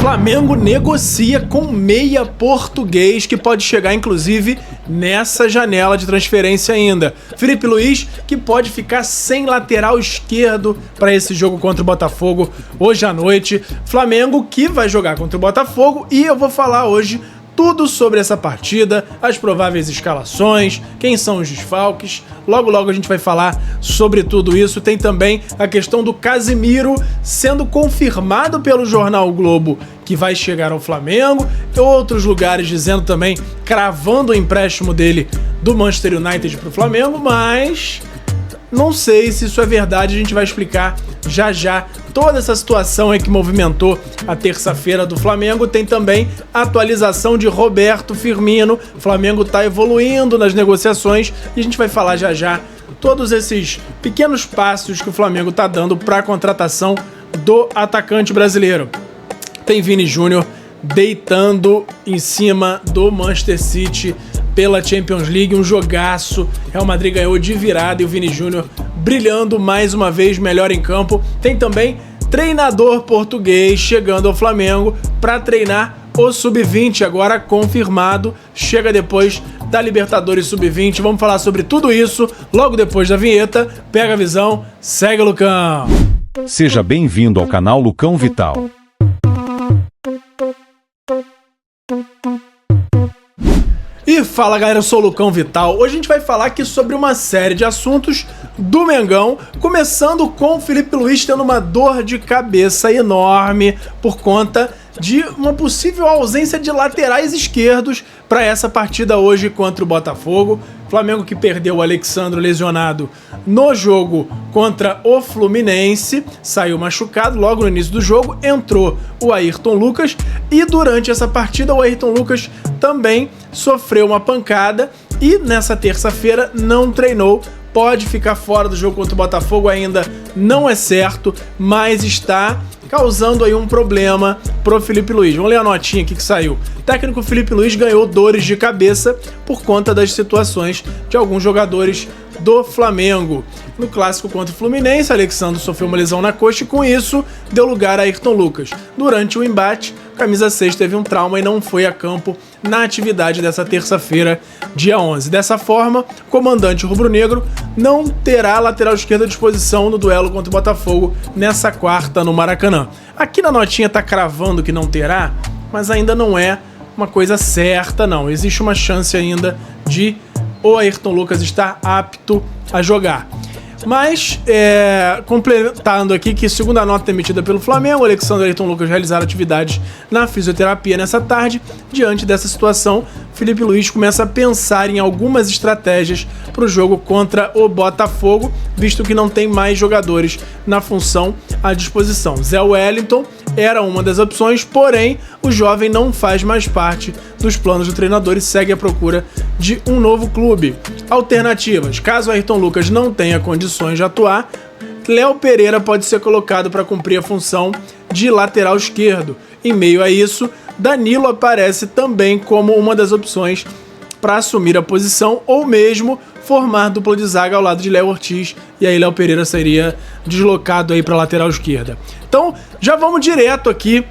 Flamengo negocia com meia português que pode chegar inclusive nessa janela de transferência ainda. Filipe Luís, que pode ficar sem lateral esquerdo para esse jogo contra o Botafogo hoje à noite. Flamengo que vai jogar contra o Botafogo e eu vou falar hoje tudo sobre essa partida, as prováveis escalações, quem são os desfalques. Logo a gente vai falar sobre tudo isso. Tem também a questão do Casemiro sendo confirmado pelo jornal o Globo que vai chegar ao Flamengo, e outros lugares dizendo também, cravando o empréstimo dele do Manchester United para o Flamengo, mas não sei se isso é verdade, a gente vai explicar já toda essa situação aí que movimentou a terça-feira do Flamengo. Tem também a atualização de Roberto Firmino, o Flamengo tá evoluindo nas negociações e a gente vai falar já todos esses pequenos passos que o Flamengo tá dando para a contratação do atacante brasileiro. Tem Vini Júnior deitando em cima do Manchester City pela Champions League, um jogaço. Real Madrid ganhou de virada e o Vini Júnior brilhando mais uma vez, melhor em campo. Tem também treinador português chegando ao Flamengo para treinar o Sub-20, agora confirmado, chega depois da Libertadores Sub-20. Vamos falar sobre tudo isso logo depois da vinheta. Pega a visão, segue o Lucão. Seja bem-vindo ao canal Lucão Vital. E fala galera, eu sou o Lucão Vital. Hoje a gente vai falar aqui sobre uma série de assuntos do Mengão, começando com o Filipe Luís tendo uma dor de cabeça enorme por conta de uma possível ausência de laterais esquerdos para essa partida hoje contra o Botafogo. Flamengo que perdeu o Alexandro lesionado no jogo contra o Fluminense, saiu machucado logo no início do jogo, entrou o Ayrton Lucas e durante essa partida o Ayrton Lucas também sofreu uma pancada e nessa terça-feira não treinou. Pode ficar fora do jogo contra o Botafogo, ainda não é certo, mas está causando aí um problema pro Filipe Luís. Vamos ler a notinha aqui que saiu. O técnico Filipe Luís ganhou dores de cabeça por conta das situações de alguns jogadores do Flamengo. No clássico contra o Fluminense, Alexandre sofreu uma lesão na coxa e com isso deu lugar a Ayrton Lucas. Durante o embate, camisa 6 teve um trauma e não foi a campo na atividade dessa terça-feira, dia 11. Dessa forma, o comandante rubro-negro não terá lateral esquerda à disposição no duelo contra o Botafogo nessa quarta no Maracanã. Aqui na notinha tá cravando que não terá, mas ainda não é uma coisa certa não. Existe uma chance ainda de o Ayrton Lucas estar apto a jogar. Mas, completando aqui que segundo a nota emitida pelo Flamengo, Alexandre e Ayrton Lucas realizaram atividades na fisioterapia nessa tarde. Diante dessa situação, Filipe Luís começa a pensar em algumas estratégias para o jogo contra o Botafogo, visto que não tem mais jogadores na função à disposição. Zé Wellington era uma das opções, porém o jovem não faz mais parte dos planos do treinador e segue à procura de um novo clube. Alternativas: caso Ayrton Lucas não tenha condições de atuar, Léo Pereira pode ser colocado para cumprir a função de lateral esquerdo. Em meio a isso, Danilo aparece também como uma das opções para assumir a posição ou mesmo formar dupla de zaga ao lado de Léo Ortiz, e aí Léo Pereira seria deslocado aí para a lateral esquerda. Então, já vamos direto aqui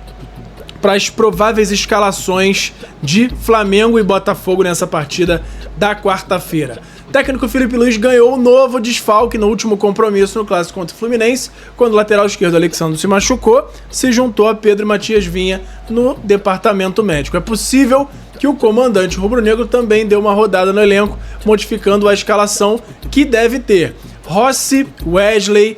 para as prováveis escalações de Flamengo e Botafogo nessa partida da quarta-feira. O técnico Filipe Luís ganhou um novo desfalque no último compromisso no clássico contra o Fluminense, quando o lateral esquerdo Alexandre se machucou, se juntou a Pedro Matias Vinha no departamento médico. É possível que o comandante rubro-negro também deu uma rodada no elenco, modificando a escalação que deve ter Rossi, Wesley,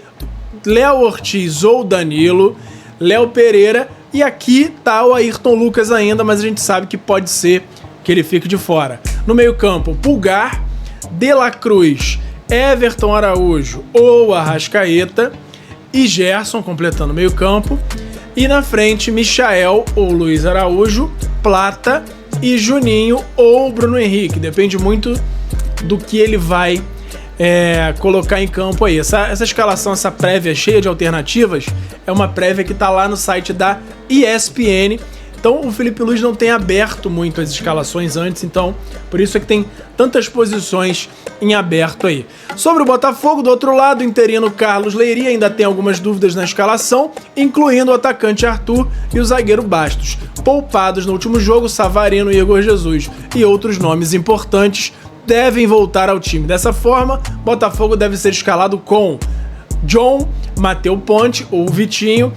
Léo Ortiz ou Danilo, Léo Pereira, e aqui tá o Ayrton Lucas ainda, mas a gente sabe que pode ser que ele fique de fora. No meio-campo, Pulgar, De La Cruz, Everton Araújo ou Arrascaeta e Gerson completando o meio-campo. E na frente, Michael ou Luiz Araújo, Plata e Juninho ou Bruno Henrique. Depende muito do que ele vai colocar em campo aí. Essa escalação, essa prévia cheia de alternativas, é uma prévia que tá lá no site da ESPN. Então o Filipe Luís não tem aberto muito as escalações antes, então por isso é que tem tantas posições em aberto aí. Sobre o Botafogo, do outro lado, o interino Carlos Leiria ainda tem algumas dúvidas na escalação, incluindo o atacante Arthur e o zagueiro Bastos. Poupados no último jogo, Savarino e Igor Jesus e outros nomes importantes devem voltar ao time. Dessa forma, Botafogo deve ser escalado com John, Matheus Ponte ou Vitinho,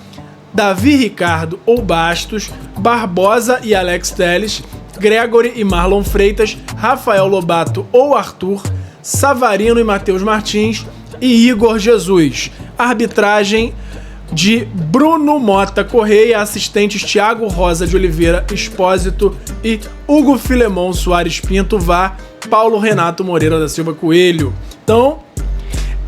Davi Ricardo ou Bastos, Barbosa e Alex Telles, Gregory e Marlon Freitas, Rafael Lobato ou Arthur, Savarino e Matheus Martins e Igor Jesus. Arbitragem de Bruno Mota Correia, assistentes Thiago Rosa de Oliveira Expósito e Hugo Filemon Soares Pinto, VAR Paulo Renato Moreira da Silva Coelho. Então,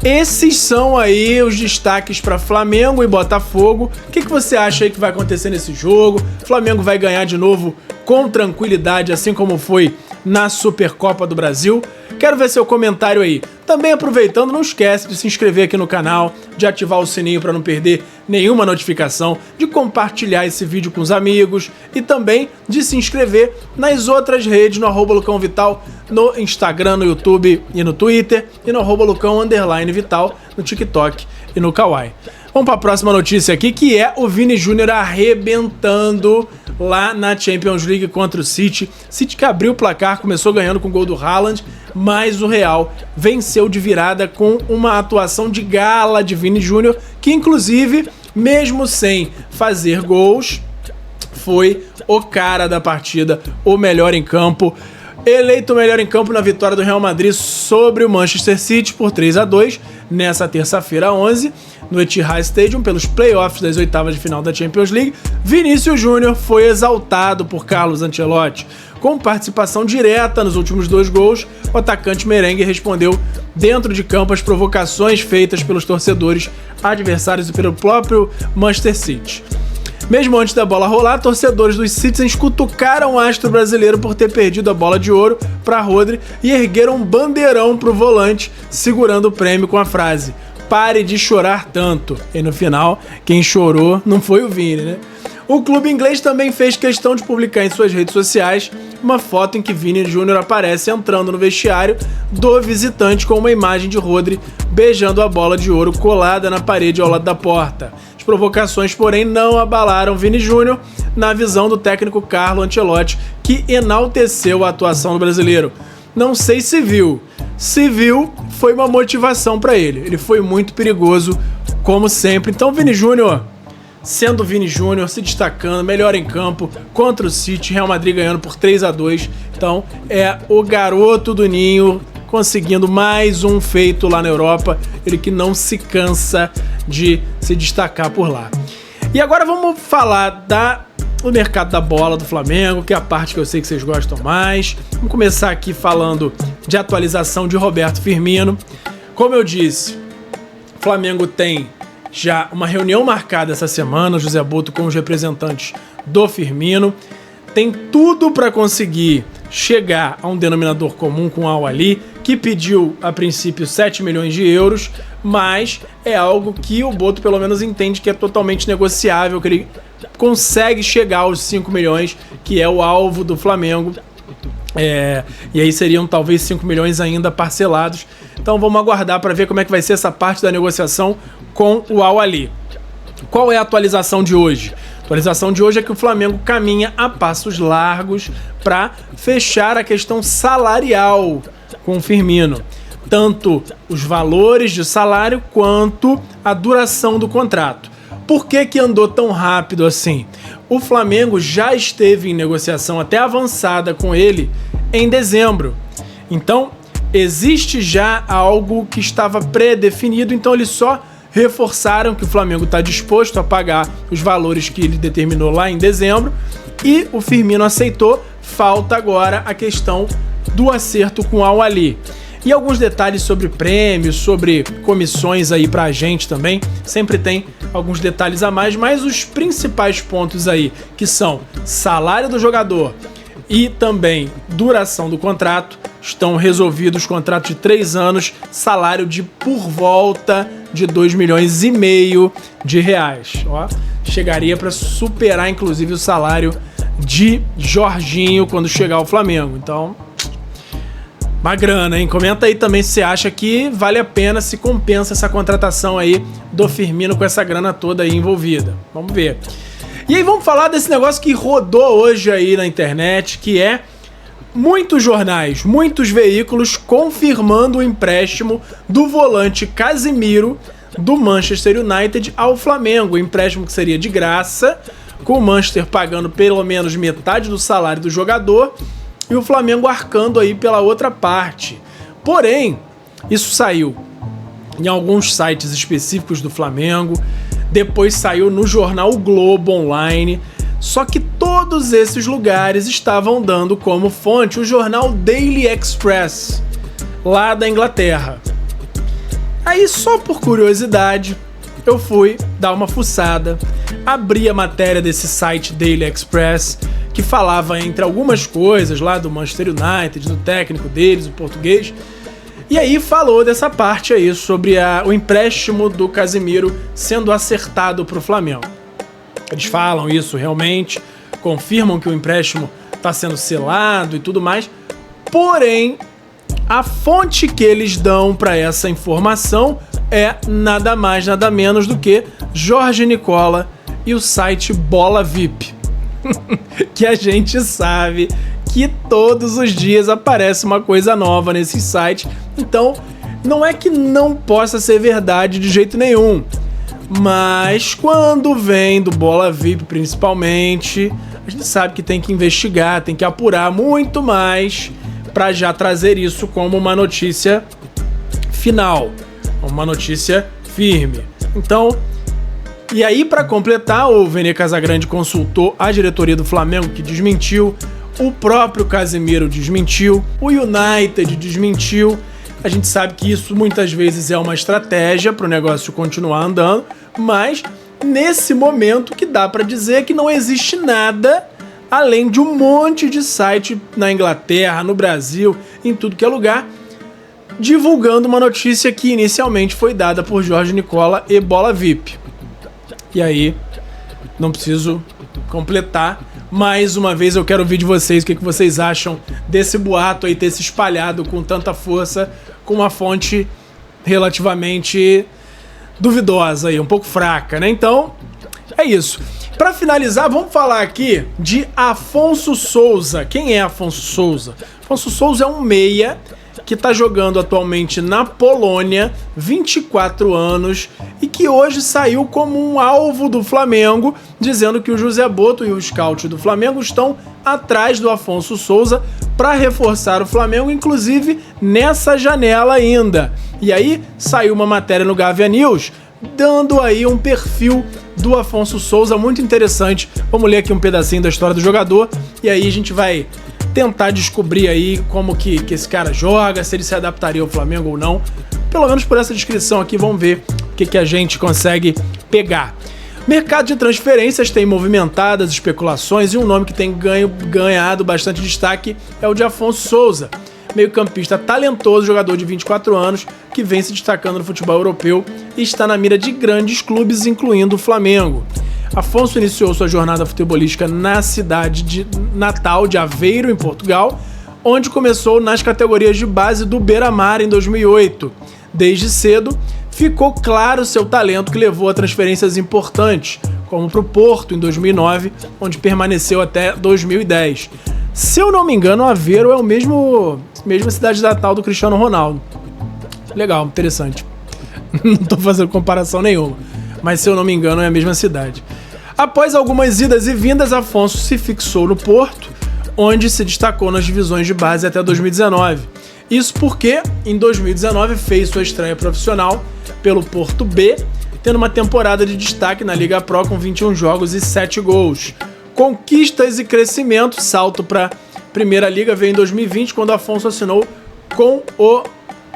esses são aí os destaques para Flamengo e Botafogo. O que você acha aí que vai acontecer nesse jogo? Flamengo vai ganhar de novo com tranquilidade, assim como foi na Supercopa do Brasil? Quero ver seu comentário aí. Também aproveitando, não esquece de se inscrever aqui no canal, de ativar o sininho para não perder nenhuma notificação, de compartilhar esse vídeo com os amigos e também de se inscrever nas outras redes, no @LucãoVital, no Instagram, no YouTube e no Twitter, e no @Lucão_Vital, no TikTok e no Kawaii. Vamos para a próxima notícia aqui, que é o Vini Júnior arrebentando lá na Champions League contra o City. City que abriu o placar, começou ganhando com o gol do Haaland, mas o Real venceu de virada com uma atuação de gala de Vini Júnior, que inclusive, mesmo sem fazer gols, foi o cara da partida, o melhor em campo. Eleito o melhor em campo na vitória do Real Madrid sobre o Manchester City por 3-2, nessa terça-feira 11, no Etihad Stadium, pelos playoffs das oitavas de final da Champions League, Vinícius Júnior foi exaltado por Carlos Ancelotti. Com participação direta nos últimos 2 gols, o atacante merengue respondeu dentro de campo às provocações feitas pelos torcedores adversários e pelo próprio Manchester City. Mesmo antes da bola rolar, torcedores dos Citizens cutucaram o astro brasileiro por ter perdido a bola de ouro para Rodri e ergueram um bandeirão para o volante, segurando o prêmio com a frase: "Pare de chorar tanto". E no final, quem chorou não foi o Vini, né? O clube inglês também fez questão de publicar em suas redes sociais uma foto em que Vini Júnior aparece entrando no vestiário do visitante com uma imagem de Rodri beijando a bola de ouro colada na parede ao lado da porta. As provocações, porém, não abalaram Vini Júnior na visão do técnico Carlo Ancelotti, que enalteceu a atuação do brasileiro. Não sei se viu. Se viu, foi uma motivação para ele. Ele foi muito perigoso, como sempre. Então, Vini Júnior, sendo Vini Júnior, se destacando, melhor em campo contra o City, Real Madrid ganhando por 3-2. Então, é o garoto do ninho conseguindo mais um feito lá na Europa. Ele que não se cansa de se destacar por lá. E agora vamos falar do mercado da bola do Flamengo, que é a parte que eu sei que vocês gostam mais. Vamos começar aqui falando de atualização de Roberto Firmino. Como eu disse, o Flamengo tem já uma reunião marcada essa semana, o José Boto com os representantes do Firmino. Tem tudo para conseguir chegar a um denominador comum com o Al-Ahly, que pediu a princípio 7 milhões de euros, mas é algo que o Boto pelo menos entende que é totalmente negociável, que ele consegue chegar aos 5 milhões, que é o alvo do Flamengo. E aí seriam talvez 5 milhões ainda parcelados. Então vamos aguardar para ver como é que vai ser essa parte da negociação com o Al-Ahly. Qual é a atualização de hoje? A atualização de hoje é que o Flamengo caminha a passos largos para fechar a questão salarial com o Firmino. Tanto os valores de salário quanto a duração do contrato. Por que andou tão rápido assim? O Flamengo já esteve em negociação até avançada com ele em dezembro. Então, existe já algo que estava pré-definido, então eles só reforçaram que o Flamengo está disposto a pagar os valores que ele determinou lá em dezembro e o Firmino aceitou. Falta agora a questão do acerto com o Al-Ahly. E alguns detalhes sobre prêmios, sobre comissões aí pra gente também. Sempre tem alguns detalhes a mais, mas os principais pontos aí, que são salário do jogador e também duração do contrato, estão resolvidos. Contrato de 3 anos, salário de por volta de 2,5 milhões de reais. Ó, chegaria para superar inclusive o salário de Jorginho quando chegar ao Flamengo. Então, uma grana, hein? Comenta aí também se você acha que vale a pena, se compensa essa contratação aí do Firmino com essa grana toda aí envolvida. Vamos ver. E aí vamos falar desse negócio que rodou hoje aí na internet, que é muitos jornais, muitos veículos confirmando o empréstimo do volante Casemiro do Manchester United ao Flamengo. O empréstimo que seria de graça, com o Manchester pagando pelo menos metade do salário do jogador e o Flamengo arcando aí pela outra parte. Porém, isso saiu em alguns sites específicos do Flamengo, depois saiu no jornal O Globo Online, só que todos esses lugares estavam dando como fonte o jornal Daily Express, lá da Inglaterra. Aí, só por curiosidade, eu fui dar uma fuçada, abri a matéria desse site Daily Express, que falava entre algumas coisas lá do Manchester United, do técnico deles, o português, e aí falou dessa parte aí sobre o empréstimo do Casemiro sendo acertado para o Flamengo. Eles falam isso realmente, confirmam que o empréstimo está sendo selado e tudo mais, porém, a fonte que eles dão para essa informação é nada mais, nada menos do que Jorge Nicola e o site Bola VIP. Que a gente sabe que todos os dias aparece uma coisa nova nesse site. Então, não é que não possa ser verdade de jeito nenhum. Mas quando vem do Bola VIP principalmente, a gente sabe que tem que investigar, tem que apurar muito mais para já trazer isso como uma notícia final, uma notícia firme. Então, e aí para completar, o Vene Casagrande consultou a diretoria do Flamengo, que desmentiu, o próprio Casemiro desmentiu, o United desmentiu. A gente sabe que isso muitas vezes é uma estratégia para o negócio continuar andando, mas nesse momento que dá para dizer que não existe nada além de um monte de site na Inglaterra, no Brasil, em tudo que é lugar, divulgando uma notícia que inicialmente foi dada por Jorge Nicola e Bola VIP. E aí, não preciso completar. Mais uma vez eu quero ouvir de vocês o que vocês acham desse boato aí ter se espalhado com tanta força, com uma fonte relativamente duvidosa aí, um pouco fraca, né? Então, é isso. Para finalizar, vamos falar aqui de Afonso Souza. Quem é Afonso Souza? Afonso Souza é um meia que está jogando atualmente na Polônia, 24 anos, e que hoje saiu como um alvo do Flamengo, dizendo que o José Boto e o scout do Flamengo estão atrás do Afonso Souza para reforçar o Flamengo, inclusive nessa janela ainda. E aí saiu uma matéria no Gávea News, dando aí um perfil do Afonso Souza muito interessante. Vamos ler aqui um pedacinho da história do jogador, e aí a gente vai tentar descobrir aí como que esse cara joga, se ele se adaptaria ao Flamengo ou não. Pelo menos por essa descrição aqui, vamos ver o que a gente consegue pegar. Mercado de transferências tem movimentadas especulações e um nome que tem ganhado bastante destaque é o de Afonso Souza, meio-campista talentoso, jogador de 24 anos, que vem se destacando no futebol europeu e está na mira de grandes clubes, incluindo o Flamengo. Afonso iniciou sua jornada futebolística na cidade natal de Aveiro, em Portugal, onde começou nas categorias de base do Beira-Mar em 2008. Desde cedo, ficou claro seu talento, que levou a transferências importantes, como para o Porto em 2009, onde permaneceu até 2010. Se eu não me engano, Aveiro é o mesma cidade natal do Cristiano Ronaldo. Legal, interessante. Não estou fazendo comparação nenhuma, mas se eu não me engano é a mesma cidade. Após algumas idas e vindas, Afonso se fixou no Porto, onde se destacou nas divisões de base até 2019. Isso porque, em 2019, fez sua estreia profissional pelo Porto B, tendo uma temporada de destaque na Liga Pro com 21 jogos e 7 gols. Conquistas e crescimento, salto para Primeira Liga veio em 2020, quando Afonso assinou com o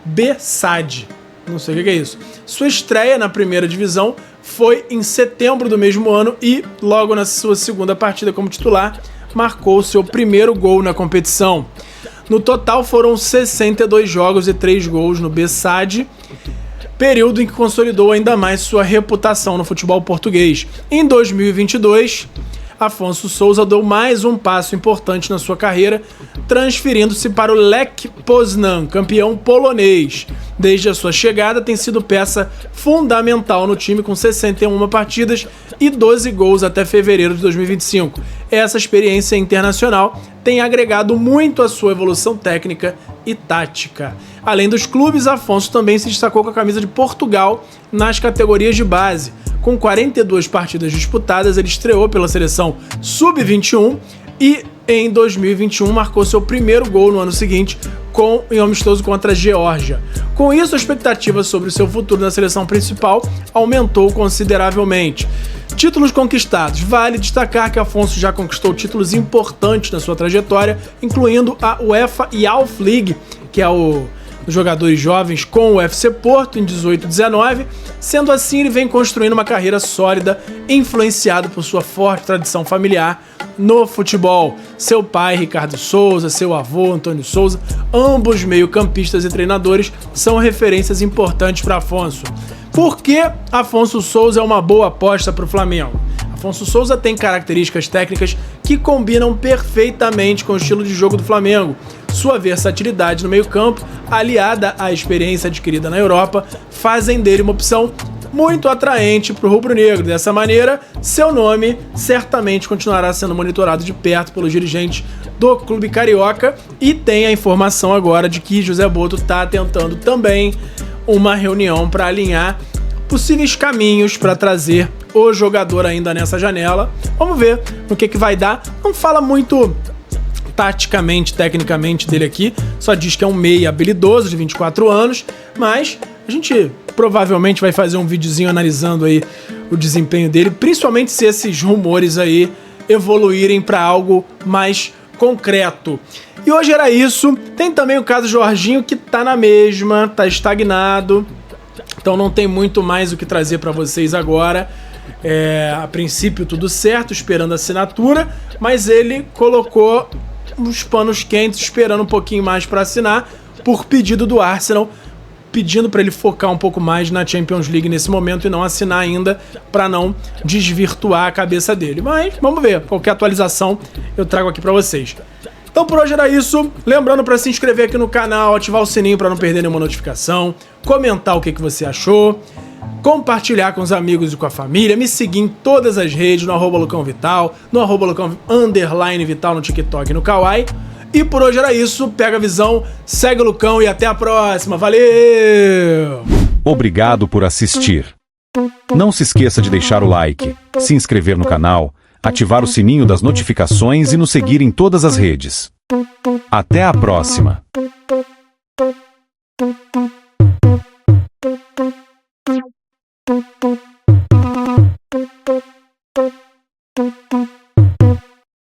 Bessade. Não sei o que é isso. Sua estreia na primeira divisão foi em setembro do mesmo ano e, logo na sua segunda partida como titular, marcou seu primeiro gol na competição. No total foram 62 jogos e 3 gols no Bessade, período em que consolidou ainda mais sua reputação no futebol português. Em 2022, Afonso Souza deu mais um passo importante na sua carreira, transferindo-se para o Lech Poznan, campeão polonês. Desde a sua chegada, tem sido peça fundamental no time, com 61 partidas e 12 gols até fevereiro de 2025. Essa experiência internacional tem agregado muito à sua evolução técnica e tática. Além dos clubes, Afonso também se destacou com a camisa de Portugal nas categorias de base. Com 42 partidas disputadas, ele estreou pela seleção Sub-21 e em 2021 marcou seu primeiro gol no ano seguinte em um amistoso contra a Geórgia. Com isso, a expectativa sobre o seu futuro na seleção principal aumentou consideravelmente. Títulos conquistados. Vale destacar que Afonso já conquistou títulos importantes na sua trajetória, incluindo a UEFA Youth League, que é os jogadores jovens, com o FC Porto em 18 e 19. Sendo assim, ele vem construindo uma carreira sólida, influenciado por sua forte tradição familiar no futebol. Seu pai, Ricardo Souza, seu avô, Antônio Souza, ambos meio-campistas e treinadores, são referências importantes para Afonso. Por que Afonso Souza é uma boa aposta para o Flamengo? Afonso Souza tem características técnicas que combinam perfeitamente com o estilo de jogo do Flamengo. Sua versatilidade no meio-campo, aliada à experiência adquirida na Europa, fazem dele uma opção muito atraente para o rubro-negro. Dessa maneira, seu nome certamente continuará sendo monitorado de perto pelos dirigentes do clube carioca, e tem a informação agora de que José Boto está tentando também uma reunião para alinhar possíveis caminhos para trazer o jogador ainda nessa janela. Vamos ver no que vai dar. Não fala muito taticamente, tecnicamente dele aqui, só diz que é um meia habilidoso de 24 anos, mas a gente provavelmente vai fazer um videozinho analisando aí o desempenho dele, principalmente se esses rumores aí evoluírem para algo mais concreto. E hoje era isso. Tem também o caso Jorginho, que tá na mesma, tá estagnado, então não tem muito mais o que trazer para vocês agora. A princípio tudo certo, esperando a assinatura, mas ele colocou os panos quentes, esperando um pouquinho mais para assinar, por pedido do Arsenal, pedindo para ele focar um pouco mais na Champions League nesse momento e não assinar ainda, para não desvirtuar a cabeça dele. Mas vamos ver, qualquer atualização eu trago aqui para vocês. Então por hoje era isso. Lembrando para se inscrever aqui no canal, ativar o sininho para não perder nenhuma notificação, comentar o que você achou, compartilhar com os amigos e com a família, me seguir em todas as redes, no @LucãoVital, no @Lucão_Vital no TikTok e no Kawaii. E por hoje era isso. Pega a visão, segue o Lucão e até a próxima. Valeu! Obrigado por assistir. Não se esqueça de deixar o like, se inscrever no canal, ativar o sininho das notificações e nos seguir em todas as redes. Até a próxima! Thank you.